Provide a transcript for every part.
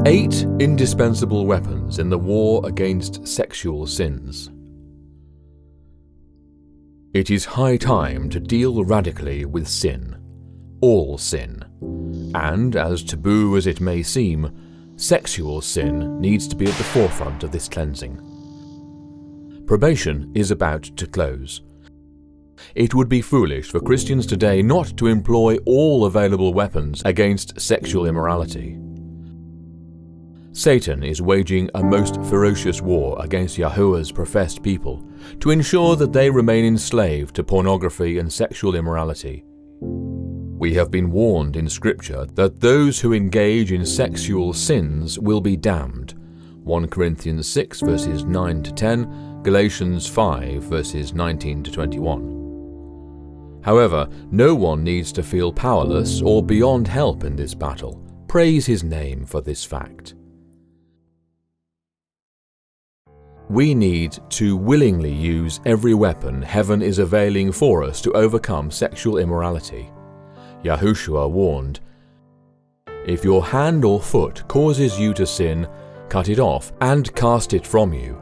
8 indispensable weapons in the war against sexual sins. It is high time to deal radically with sin, all sin, and as taboo as it may seem, sexual sin needs to be at the forefront of this cleansing. Probation is about to close. It would be foolish for Christians today not to employ all available weapons against sexual immorality. Satan is waging a most ferocious war against Yahuwah's professed people to ensure that they remain enslaved to pornography and sexual immorality. We have been warned in Scripture that those who engage in sexual sins will be damned. 1 Corinthians 6 verses 9 to 10, Galatians 5 verses 19 to 21. However, no one needs to feel powerless or beyond help in this battle. Praise His name for this fact. We need to willingly use every weapon heaven is availing for us to overcome sexual immorality. Yahushua warned, "If your hand or foot causes you to sin, cut it off and cast it from you.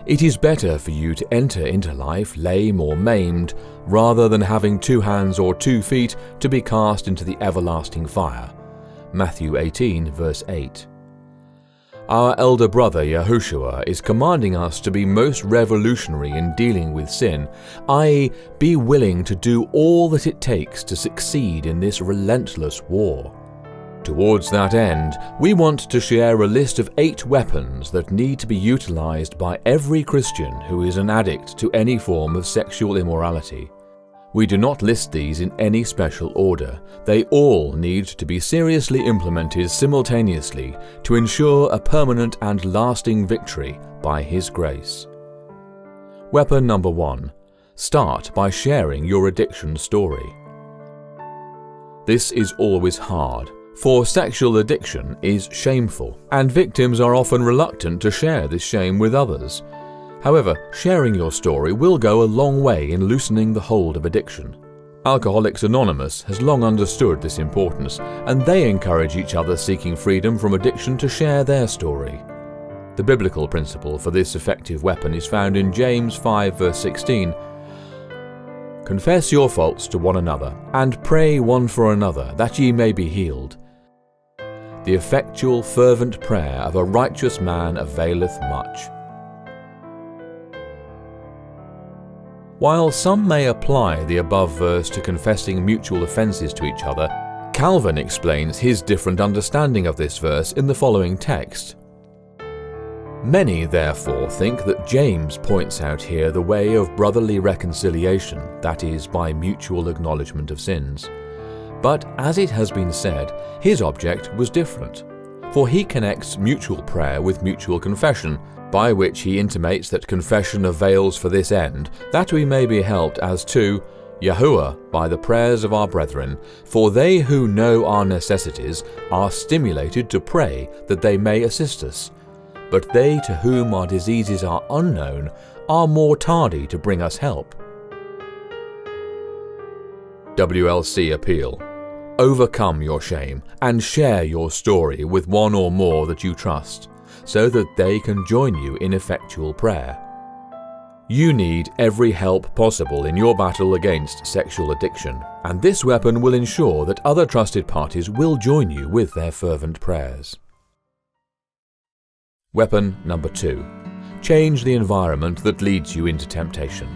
It is better for you to enter into life lame or maimed, rather than having 2 hands or 2 feet to be cast into the everlasting fire." Matthew 18 verse 8. Our elder brother Yahushua is commanding us to be most revolutionary in dealing with sin, i.e., be willing to do all that it takes to succeed in this relentless war. Towards that end, we want to share a list of 8 weapons that need to be utilized by every Christian who is an addict to any form of sexual immorality. We do not list these in any special order. They all need to be seriously implemented simultaneously to ensure a permanent and lasting victory by His grace. Weapon number 1. Start by sharing your addiction story. This is always hard, for sexual addiction is shameful, and victims are often reluctant to share this shame with others. However, sharing your story will go a long way in loosening the hold of addiction. Alcoholics Anonymous has long understood this importance, and they encourage each other seeking freedom from addiction to share their story. The biblical principle for this effective weapon is found in James 5 verse 16. "Confess your faults to one another, and pray one for another, that ye may be healed. The effectual fervent prayer of a righteous man availeth much." While some may apply the above verse to confessing mutual offences to each other, Calvin explains his different understanding of this verse in the following text. "Many therefore think that James points out here the way of brotherly reconciliation, that is, by mutual acknowledgement of sins. But as it has been said, his object was different, for he connects mutual prayer with mutual confession, by which he intimates that confession avails for this end, that we may be helped as to Yahuwah by the prayers of our brethren, for they who know our necessities are stimulated to pray that they may assist us. But they to whom our diseases are unknown are more tardy to bring us help." WLC Appeal. Overcome your shame and share your story with one or more that you trust, so that they can join you in effectual prayer. You need every help possible in your battle against sexual addiction, and this weapon will ensure that other trusted parties will join you with their fervent prayers. Weapon number 2. Change the environment that leads you into temptation.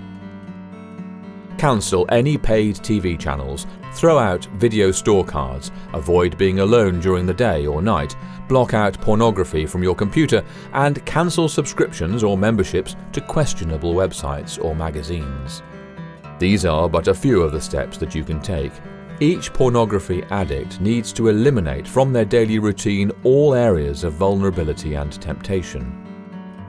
Cancel any paid TV channels, throw out video store cards, avoid being alone during the day or night, block out pornography from your computer, and cancel subscriptions or memberships to questionable websites or magazines. These are but a few of the steps that you can take. Each pornography addict needs to eliminate from their daily routine all areas of vulnerability and temptation.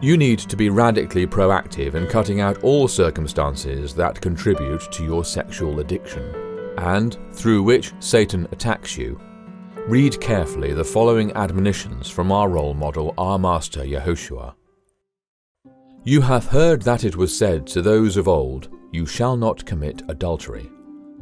You need to be radically proactive in cutting out all circumstances that contribute to your sexual addiction, and through which Satan attacks you. Read carefully the following admonitions from our role model, our Master Yahushua. "You have heard that it was said to those of old, You shall not commit adultery.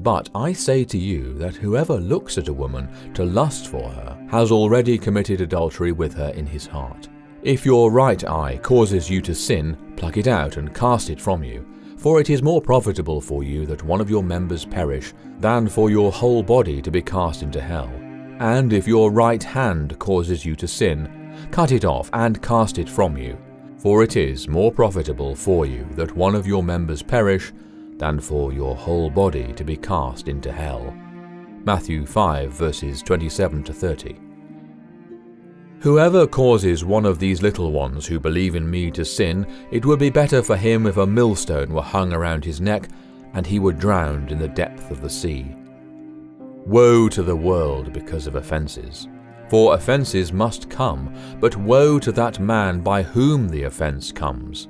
But I say to you that whoever looks at a woman to lust for her has already committed adultery with her in his heart. If your right eye causes you to sin, pluck it out and cast it from you. For it is more profitable for you that one of your members perish than for your whole body to be cast into hell. And if your right hand causes you to sin, cut it off and cast it from you. For it is more profitable for you that one of your members perish than for your whole body to be cast into hell. Matthew 5 verses 27 to 30. Whoever causes one of these little ones who believe in me to sin, it would be better for him if a millstone were hung around his neck and he were drowned in the depth of the sea. Woe to the world because of offences. For offences must come, but woe to that man by whom the offence comes.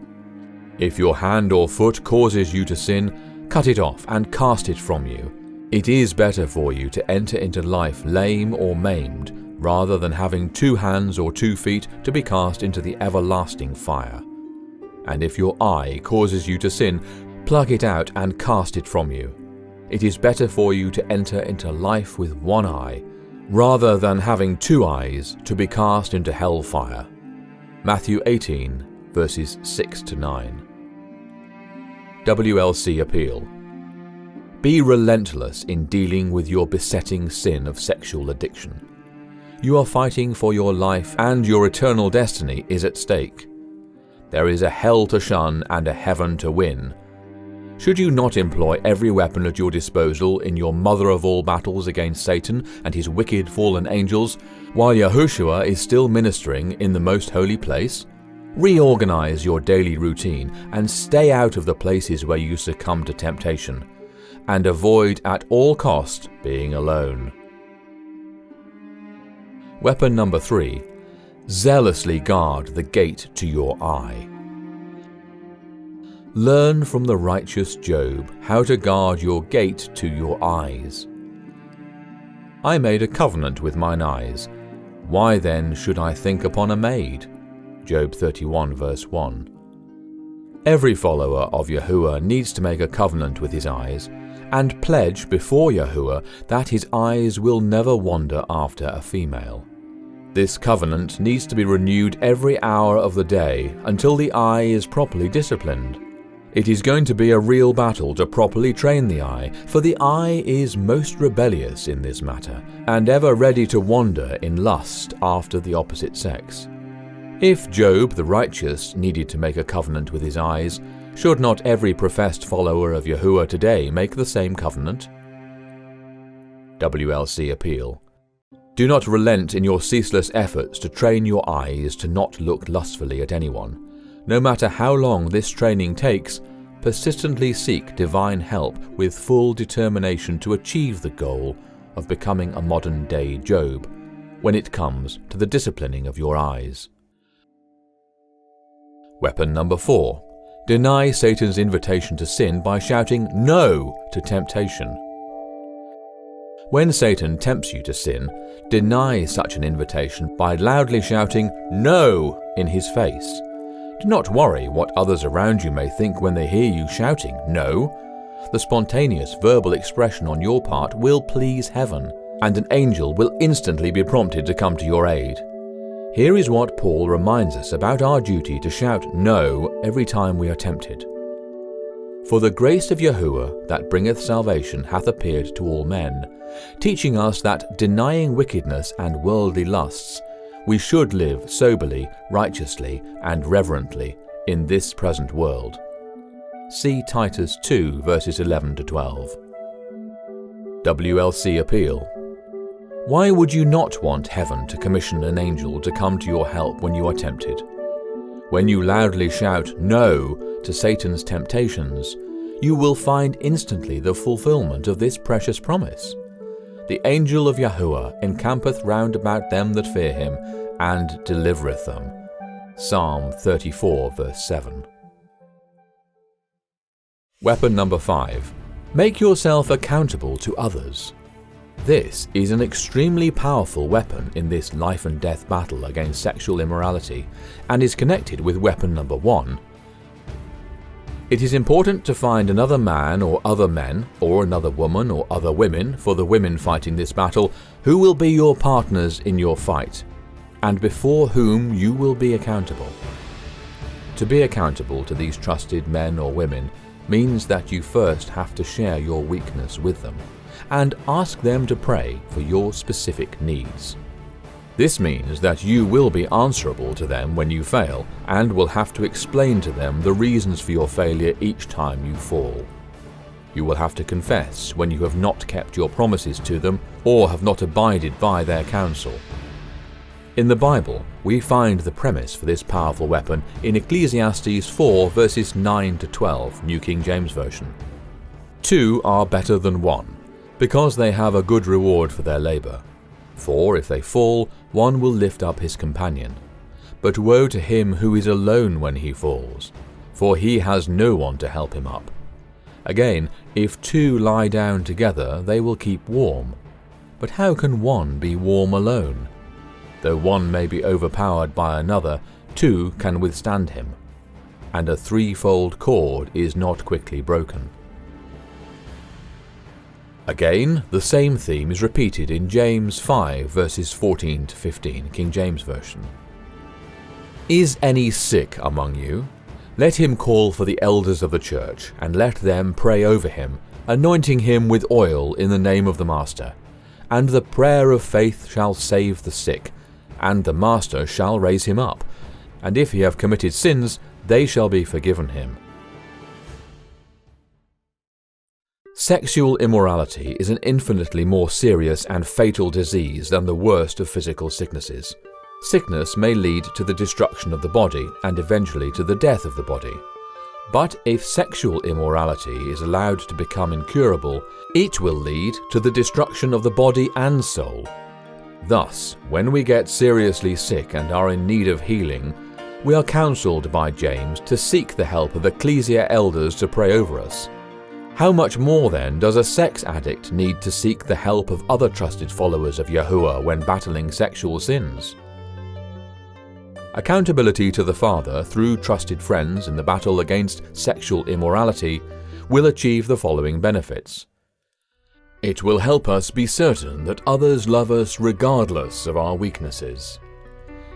If your hand or foot causes you to sin, cut it off and cast it from you. It is better for you to enter into life lame or maimed, rather than having 2 hands or 2 feet to be cast into the everlasting fire. And if your eye causes you to sin, pluck it out and cast it from you. It is better for you to enter into life with 1 eye, rather than having 2 eyes to be cast into hell fire. Matthew 18 verses 6 to 9. WLC Appeal. Be relentless in dealing with your besetting sin of sexual addiction. You are fighting for your life and your eternal destiny is at stake. There is a hell to shun and a heaven to win. Should you not employ every weapon at your disposal in your mother of all battles against Satan and his wicked fallen angels, while Yahushua is still ministering in the most holy place? Reorganize your daily routine and stay out of the places where you succumb to temptation, and avoid at all cost being alone. Weapon number 3. Zealously guard the gate to your eye. Learn from the righteous Job how to guard your gate to your eyes. I made a covenant with mine eyes. Why then should I think upon a maid? Job 31 verse 1. Every follower of Yahuwah needs to make a covenant with his eyes and pledge before Yahuwah that his eyes will never wander after a female. This covenant needs to be renewed every hour of the day until the eye is properly disciplined. It is going to be a real battle to properly train the eye, for the eye is most rebellious in this matter, and ever ready to wander in lust after the opposite sex. If Job the righteous needed to make a covenant with his eyes, should not every professed follower of Yahuwah today make the same covenant? WLC Appeal. Do not relent in your ceaseless efforts to train your eyes to not look lustfully at anyone. No matter how long this training takes, persistently seek divine help with full determination to achieve the goal of becoming a modern-day Job when it comes to the disciplining of your eyes. Weapon number 4. Deny Satan's invitation to sin by shouting no to temptation. When Satan tempts you to sin, deny such an invitation by loudly shouting no in his face. Do not worry what others around you may think when they hear you shouting no. The spontaneous verbal expression on your part will please heaven, and an angel will instantly be prompted to come to your aid. Here is what Paul reminds us about our duty to shout no every time we are tempted. For the grace of Yahuwah that bringeth salvation hath appeared to all men, teaching us that, denying wickedness and worldly lusts, we should live soberly, righteously, and reverently in this present world. See Titus 2 verses 11 to 12. WLC Appeal. Why would you not want heaven to commission an angel to come to your help when you are tempted? When you loudly shout no to Satan's temptations, you will find instantly the fulfillment of this precious promise. The angel of Yahuwah encampeth round about them that fear him, and delivereth them. Psalm 34 verse 7. Weapon number 5. Make yourself accountable to others. This is an extremely powerful weapon in this life and death battle against sexual immorality, and is connected with weapon number 1. It is important to find another man or other men, or another woman or other women, for the women fighting this battle, who will be your partners in your fight, and before whom you will be accountable. To be accountable to these trusted men or women means that you first have to share your weakness with them, and ask them to pray for your specific needs. This means that you will be answerable to them when you fail, and will have to explain to them the reasons for your failure each time you fall. You will have to confess when you have not kept your promises to them or have not abided by their counsel. In the Bible, we find the premise for this powerful weapon in Ecclesiastes 4 verses 9 to 12, New King James Version. 2 are better than 1, because they have a good reward for their labor. For if they fall, one will lift up his companion. But woe to him who is alone when he falls, for he has no one to help him up. Again, if 2 lie down together, they will keep warm. But how can one be warm alone? Though one may be overpowered by another, 2 can withstand him. And a threefold cord is not quickly broken. Again, the same theme is repeated in James 5 verses 14 to 15, King James Version. Is any sick among you? Let him call for the elders of the church, and let them pray over him, anointing him with oil in the name of the Master. And the prayer of faith shall save the sick, and the Master shall raise him up. And if he have committed sins, they shall be forgiven him. Sexual immorality is an infinitely more serious and fatal disease than the worst of physical sicknesses. Sickness may lead to the destruction of the body and eventually to the death of the body. But if sexual immorality is allowed to become incurable, it will lead to the destruction of the body and soul. Thus, when we get seriously sick and are in need of healing, we are counseled by James to seek the help of ecclesia elders to pray over us. How much more then does a sex addict need to seek the help of other trusted followers of Yahuwah when battling sexual sins? Accountability to the Father through trusted friends in the battle against sexual immorality will achieve the following benefits. It will help us be certain that others love us regardless of our weaknesses.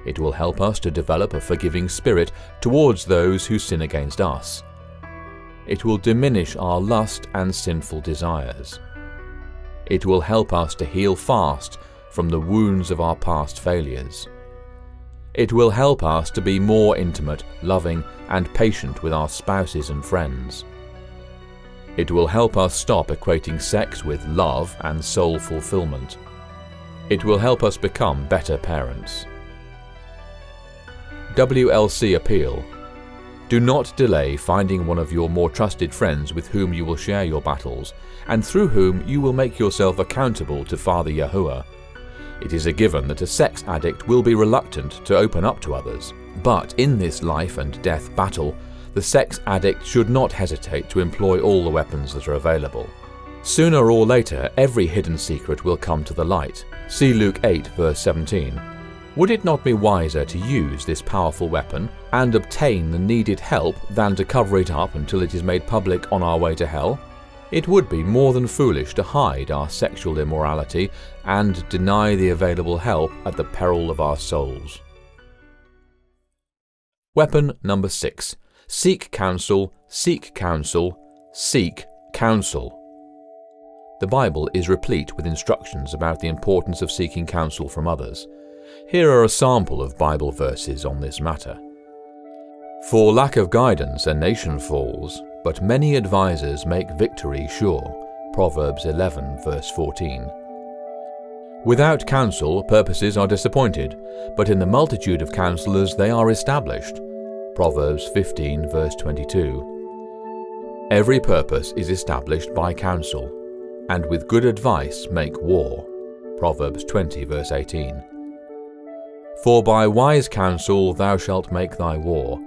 It will help us to develop a forgiving spirit towards those who sin against us. It will diminish our lust and sinful desires. It will help us to heal fast from the wounds of our past failures. It will help us to be more intimate, loving, and patient with our spouses and friends. It will help us stop equating sex with love and soul fulfillment. It will help us become better parents. WLC Appeal. Do not delay finding one of your more trusted friends with whom you will share your battles, and through whom you will make yourself accountable to Father Yahuwah. It is a given that a sex addict will be reluctant to open up to others, but in this life and death battle, the sex addict should not hesitate to employ all the weapons that are available. Sooner or later, every hidden secret will come to the light. See Luke 8 verse 17. Would it not be wiser to use this powerful weapon and obtain the needed help than to cover it up until it is made public on our way to hell? It would be more than foolish to hide our sexual immorality and deny the available help at the peril of our souls. Weapon number 6. Seek counsel, seek counsel, seek counsel. The Bible is replete with instructions about the importance of seeking counsel from others. Here are a sample of Bible verses on this matter. For lack of guidance a nation falls, but many advisers make victory sure. Proverbs 11 verse 14. Without counsel purposes are disappointed, but in the multitude of counselors they are established. Proverbs 15 verse 22. Every purpose is established by counsel, and with good advice make war. Proverbs 20 verse 18. For by wise counsel thou shalt make thy war,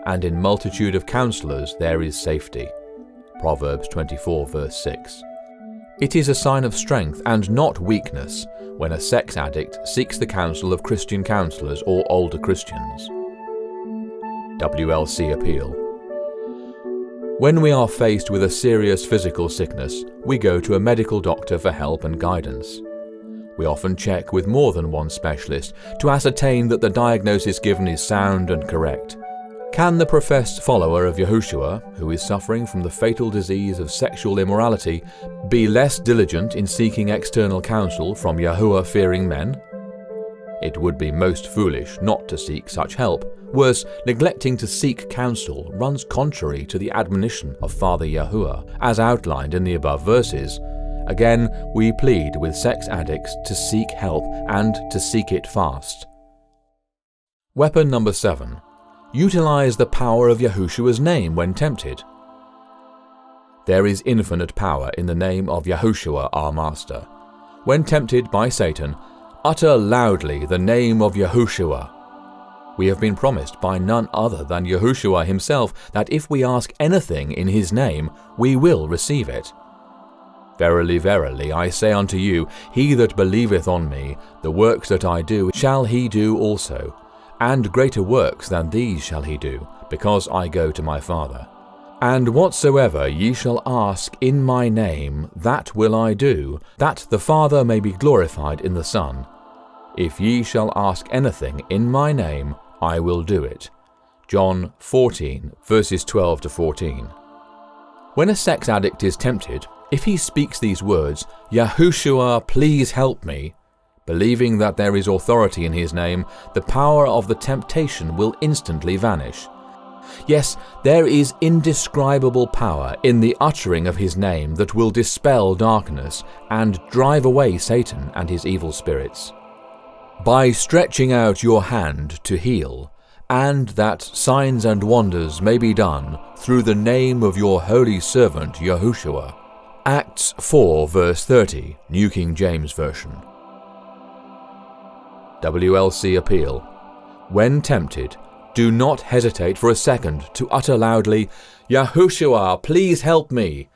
and in multitude of counselors there is safety. Proverbs 24 verse 6. It is a sign of strength and not weakness when a sex addict seeks the counsel of Christian counselors or older Christians. WLC Appeal. When we are faced with a serious physical sickness, we go to a medical doctor for help and guidance. We often check with more than one specialist to ascertain that the diagnosis given is sound and correct. Can the professed follower of Yahushua, who is suffering from the fatal disease of sexual immorality, be less diligent in seeking external counsel from Yahuwah-fearing men? It would be most foolish not to seek such help. Worse, neglecting to seek counsel runs contrary to the admonition of Father Yahuwah, as outlined in the above verses. Again, we plead with sex addicts to seek help and to seek it fast. Weapon number 7. Utilize the power of Yahushua's name when tempted. There is infinite power in the name of Yahushua our Master. When tempted by Satan, utter loudly the name of Yahushua. We have been promised by none other than Yahushua himself that if we ask anything in his name, we will receive it. Verily, verily, I say unto you, he that believeth on me, the works that I do shall he do also, and greater works than these shall he do, because I go to my Father. And whatsoever ye shall ask in my name, that will I do, that the Father may be glorified in the Son. If ye shall ask anything in my name, I will do it. John 14, verses 12 to 14. When a sex addict is tempted, if he speaks these words, Yahushua, please help me, believing that there is authority in his name, the power of the temptation will instantly vanish. Yes, there is indescribable power in the uttering of his name that will dispel darkness and drive away Satan and his evil spirits. By stretching out your hand to heal, and that signs and wonders may be done through the name of your holy servant Yahushua. Acts 4 verse 30, New King James Version. WLC Appeal. When tempted, do not hesitate for a second to utter loudly, Yahushua, please help me,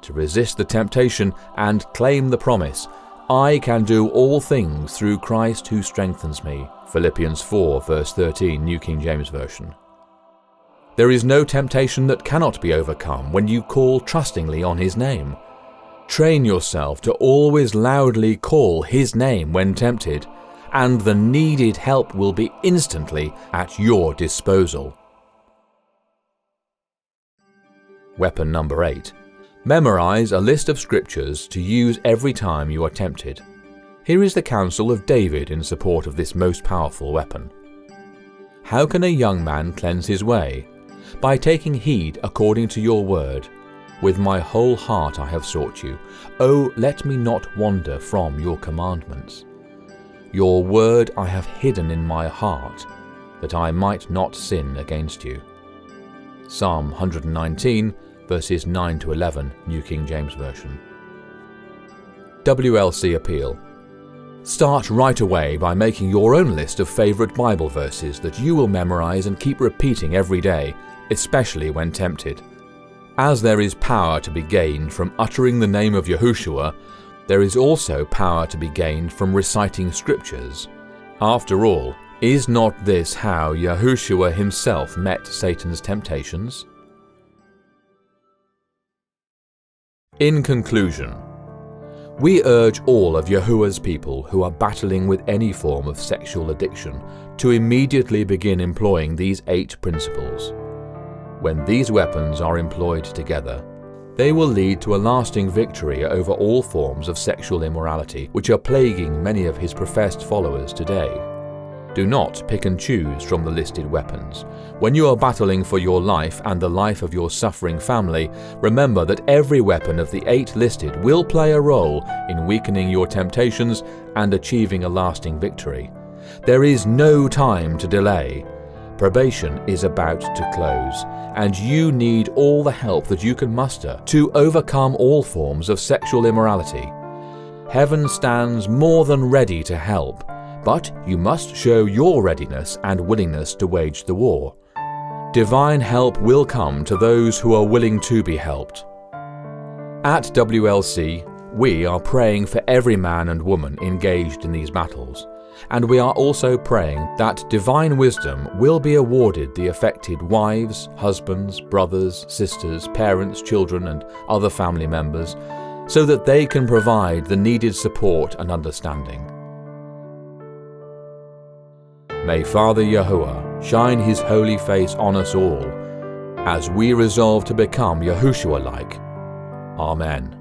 to resist the temptation and claim the promise, I can do all things through Christ who strengthens me. Philippians 4 verse 13, New King James Version. There is no temptation that cannot be overcome when you call trustingly on his name. Train yourself to always loudly call his name when tempted, and the needed help will be instantly at your disposal. Weapon number 8. Memorize a list of scriptures to use every time you are tempted. Here is the counsel of David in support of this most powerful weapon. How can a young man cleanse his way? By taking heed according to your word. With my whole heart I have sought you. O let me not wander from your commandments. Your word I have hidden in my heart, that I might not sin against you. Psalm 119, verses 9 to 11, New King James Version. WLC Appeal. Start right away by making your own list of favorite Bible verses that you will memorize and keep repeating every day, especially when tempted. As there is power to be gained from uttering the name of Yahushua, there is also power to be gained from reciting scriptures. After all, is not this how Yahushua himself met Satan's temptations? In conclusion, we urge all of Yahuwah's people who are battling with any form of sexual addiction to immediately begin employing these 8 principles. When these weapons are employed together, they will lead to a lasting victory over all forms of sexual immorality which are plaguing many of his professed followers today. Do not pick and choose from the listed weapons. When you are battling for your life and the life of your suffering family, remember that every weapon of the 8 listed will play a role in weakening your temptations and achieving a lasting victory. There is no time to delay. Probation is about to close, and you need all the help that you can muster to overcome all forms of sexual immorality. Heaven stands more than ready to help, but you must show your readiness and willingness to wage the war. Divine help will come to those who are willing to be helped. At WLC, we are praying for every man and woman engaged in these battles, And we are also praying that divine wisdom will be awarded the affected wives, husbands, brothers, sisters, parents, children, and other family members, so that they can provide the needed support and understanding. May Father Yahuwah shine His holy face on us all, as we resolve to become Yahushua-like. Amen.